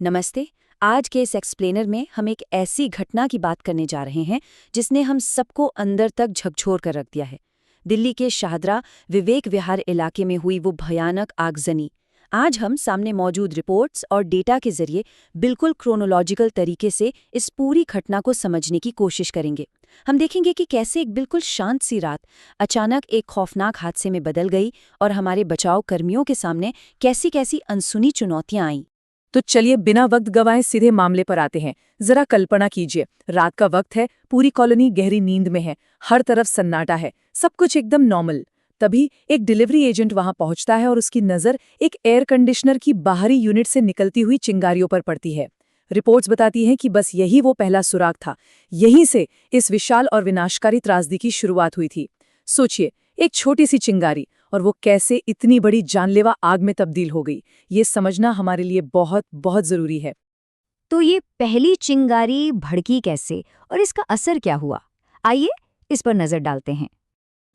नमस्ते। आज के इस एक्सप्लेनर में हम एक ऐसी घटना की बात करने जा रहे हैं जिसने हम सबको अंदर तक झकझोर कर रख दिया है। दिल्ली के शाहदरा विवेक विहार इलाके में हुई वो भयानक आगजनी। आज हम सामने मौजूद रिपोर्ट्स और डेटा के जरिए बिल्कुल क्रोनोलॉजिकल तरीके से इस पूरी घटना को समझने की कोशिश करेंगे। हम देखेंगे कि कैसे एक बिल्कुल शांत सी रात अचानक एक खौफनाक हादसे में बदल गई और हमारे बचाव कर्मियों के सामने कैसी कैसी अनसुनी चुनौतियां आईं। तो चलिए बिना वक्त गवाए सीधे मामले पर आते हैं। जरा कल्पना कीजिए, रात का वक्त है, पूरी कॉलोनी गहरी नींद में है, हर तरफ सन्नाटा है, सब कुछ एकदम नॉर्मल। तभी एक डिलीवरी एजेंट वहां पहुंचता है और उसकी नजर एक एयर कंडीशनर की बाहरी यूनिट से निकलती हुई चिंगारियों पर पड़ती है। रिपोर्ट्स बताती हैं कि बस यही वो पहला सुराग था। यहीं से इस विशाल और विनाशकारी त्रासदी की शुरुआत हुई थी। सोचिए, एक छोटी सी चिंगारी और वो कैसे इतनी बड़ी जानलेवा आग में तब्दील हो गई, ये समझना हमारे लिए बहुत बहुत जरूरी है। तो ये पहली चिंगारी भड़की कैसे और इसका असर क्या हुआ? आइए इस पर नजर डालते हैं।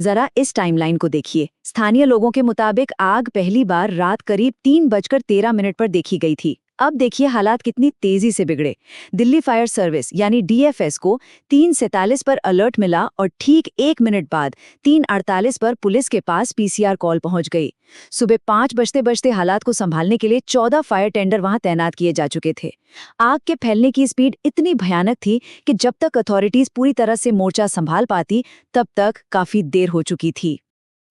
जरा इस टाइमलाइन को देखिए। स्थानीय लोगों के मुताबिक आग पहली बार रात करीब 3:13 पर देखी गई थी। अब देखिए हालात कितनी तेजी से बिगड़े। दिल्ली फायर सर्विस यानी डीएफएस को 3:47 पर अलर्ट मिला और ठीक 1 मिनट बाद 3:48 पर पुलिस के पास पीसीआर कॉल पहुंच गई। सुबह 5 बजते बजते हालात को संभालने के लिए 14 फायर टेंडर वहां तैनात किए जा चुके थे। आग के फैलने की स्पीड इतनी भयानक थी कि जब तक अथॉरिटीज पूरी तरह से मोर्चा संभाल पाती तब तक काफी देर हो चुकी थी।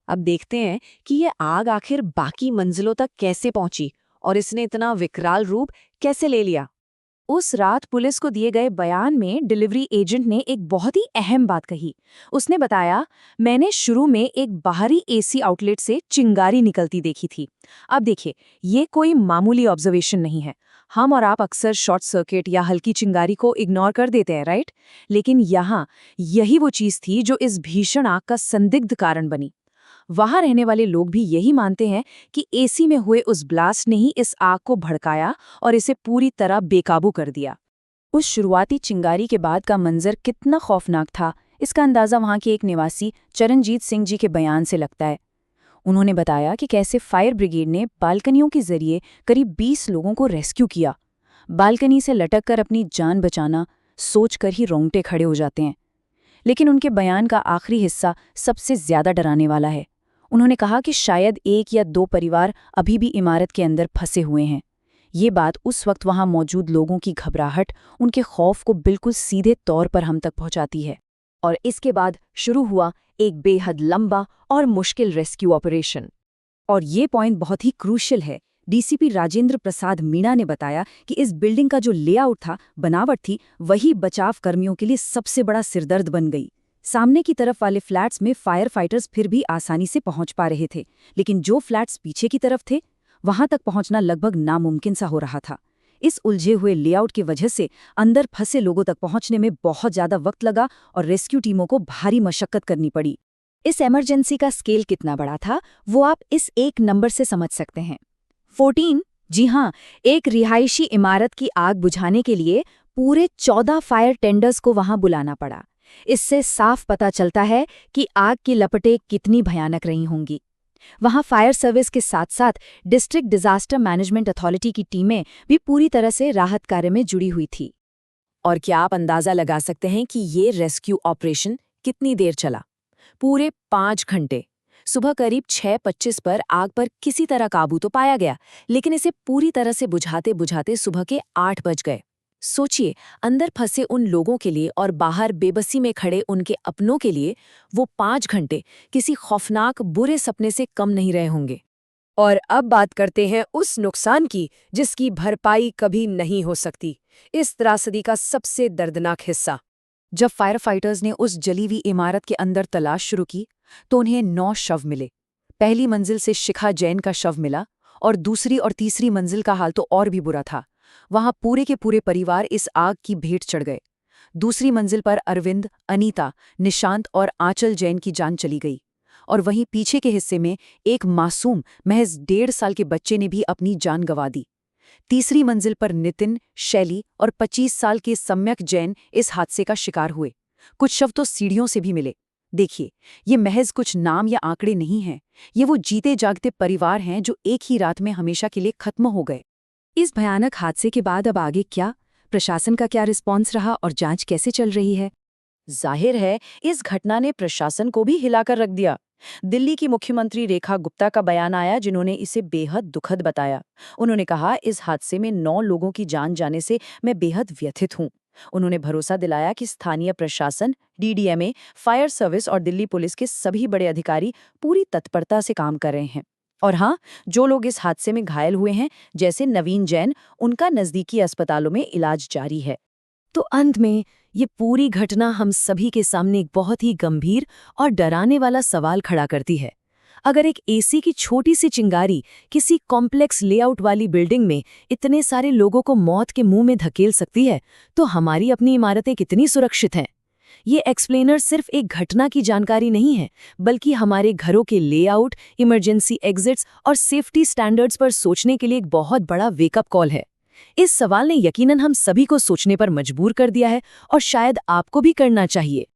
अब देखते हैं कि ये आग आखिर बाकी मंजिलों तक कैसे पहुंची और इसने इतना विकराल रूप कैसे ले लिया। उस रात पुलिस को दिए गए बयान में डिलीवरी एजेंट ने एक बहुत ही अहम बात कही। उसने बताया, मैंने शुरू में एक बाहरी एसी आउटलेट से चिंगारी निकलती देखी थी। अब देखिए, ये कोई मामूली ऑब्जर्वेशन नहीं है। हम और आप अक्सर शॉर्ट सर्किट या हल्की चिंगारी को इग्नोर कर देते हैं, राइट? लेकिन यहाँ यही वो चीज थी जो इस भीषण आग का संदिग्ध कारण बनी। वहां रहने वाले लोग भी यही मानते हैं कि एसी में हुए उस ब्लास्ट ने ही इस आग को भड़काया और इसे पूरी तरह बेकाबू कर दिया। उस शुरुआती चिंगारी के बाद का मंजर कितना खौफनाक था, इसका अंदाजा वहां के एक निवासी चरणजीत सिंह जी के बयान से लगता है। उन्होंने बताया कि कैसे फायर ब्रिगेड ने बालकनियों के जरिए करीब 20 लोगों को रेस्क्यू किया। बालकनी से लटक कर अपनी जान बचाना सोचकर ही रोंगटे खड़े हो जाते हैं। लेकिन उनके बयान का आखिरी हिस्सा सबसे ज्यादा डराने वाला है। उन्होंने कहा कि शायद 1 या 2 परिवार अभी भी इमारत के अंदर फंसे हुए हैं। ये बात उस वक्त वहां मौजूद लोगों की घबराहट, उनके खौफ को बिल्कुल सीधे तौर पर हम तक पहुंचाती है। और इसके बाद शुरू हुआ एक बेहद लंबा और मुश्किल रेस्क्यू ऑपरेशन। और ये पॉइंट बहुत ही क्रूशियल है। डीसीपी राजेंद्र प्रसाद मीणा ने बताया कि इस बिल्डिंग का जो लेआउट था, बनावट थी, वही बचाव कर्मियों के लिए सबसे बड़ा सिरदर्द बन गई। सामने की तरफ वाले फ्लैट्स में फायर फाइटर्स फिर भी आसानी से पहुंच पा रहे थे, लेकिन जो फ्लैट्स पीछे की तरफ थे, वहां तक पहुंचना लगभग नामुमकिन सा हो रहा था। इस उलझे हुए लेआउट की वजह से अंदर फंसे लोगों तक पहुंचने में बहुत ज्यादा वक्त लगा और रेस्क्यू टीमों को भारी मशक्कत करनी पड़ी। इस इमरजेंसी का स्केल कितना बड़ा था, वो आप इस एक नंबर से समझ सकते हैं। 14। जी हाँ, एक रिहायशी इमारत की आग बुझाने के लिए पूरे 14 फायर टेंडर्स को वहां बुलाना पड़ा। इससे साफ पता चलता है कि आग की लपटें कितनी भयानक रही होंगी। वहां फायर सर्विस के साथ साथ डिस्ट्रिक्ट डिजास्टर मैनेजमेंट अथॉरिटी की टीमें भी पूरी तरह से राहत कार्य में जुड़ी हुई थी। और क्या आप अंदाजा लगा सकते हैं कि ये रेस्क्यू ऑपरेशन कितनी देर चला? पूरे 5 घंटे। सुबह करीब 6:25 पर आग पर किसी तरह काबू तो पाया गया, लेकिन इसे पूरी तरह से बुझाते बुझाते सुबह के 8 बज गए। सोचिए, अंदर फंसे उन लोगों के लिए और बाहर बेबसी में खड़े उनके अपनों के लिए वो 5 घंटे किसी खौफनाक बुरे सपने से कम नहीं रहे होंगे। और अब बात करते हैं उस नुकसान की जिसकी भरपाई कभी नहीं हो सकती, इस त्रासदी का सबसे दर्दनाक हिस्सा। जब फायर फाइटर्स ने उस जली हुई इमारत के अंदर तलाश शुरू की तो उन्हें 9 शव मिले। पहली मंजिल से शिखा जैन का शव मिला और दूसरी और तीसरी मंजिल का हाल तो और भी बुरा था। वहां पूरे के पूरे परिवार इस आग की भेंट चढ़ गए। दूसरी मंजिल पर अरविंद, अनीता, निशांत और आंचल जैन की जान चली गई और वहीं पीछे के हिस्से में एक मासूम महज 1.5 साल के बच्चे ने भी अपनी जान गंवा दी। तीसरी मंजिल पर नितिन, शैली और 25 साल के सम्यक जैन इस हादसे का शिकार हुए। कुछ शव तो सीढ़ियों से भी मिले। देखिए, ये महज कुछ नाम या आंकड़े नहीं हैं, ये वो जीते जागते परिवार हैं जो एक ही रात में हमेशा के लिए खत्म हो गए। इस भयानक हादसे के बाद अब आगे क्या? प्रशासन का क्या रिस्पॉन्स रहा और जांच कैसे चल रही है? जाहिर है इस घटना ने प्रशासन को भी हिलाकर रख दिया। दिल्ली की मुख्यमंत्री रेखा गुप्ता का बयान आया, जिन्होंने इसे बेहद दुखद बताया। उन्होंने कहा, इस हादसे में 9 लोगों की जान जाने से मैं बेहद व्यथित हूं। उन्होंने भरोसा दिलाया कि स्थानीय प्रशासन, डीडीएमए, फायर सर्विस और दिल्ली पुलिस के सभी बड़े अधिकारी पूरी तत्परता से काम कर रहे हैं। और हाँ, जो लोग इस हादसे में घायल हुए हैं, जैसे नवीन जैन, उनका नजदीकी अस्पतालों में इलाज जारी है। तो अंत में ये पूरी घटना हम सभी के सामने एक बहुत ही गंभीर और डराने वाला सवाल खड़ा करती है। अगर एक एसी की छोटी सी चिंगारी किसी कॉम्प्लेक्स लेआउट वाली बिल्डिंग में इतने सारे लोगों को मौत के मुंह में धकेल सकती है, तो हमारी अपनी इमारतें कितनी सुरक्षित हैं? ये एक्सप्लेनर सिर्फ एक घटना की जानकारी नहीं है, बल्कि हमारे घरों के लेआउट, इमरजेंसी एग्जिट्स और सेफ्टी स्टैंडर्ड्स पर सोचने के लिए एक बहुत बड़ा वेकअप कॉल है। इस सवाल ने यकीनन हम सभी को सोचने पर मजबूर कर दिया है और शायद आपको भी करना चाहिए।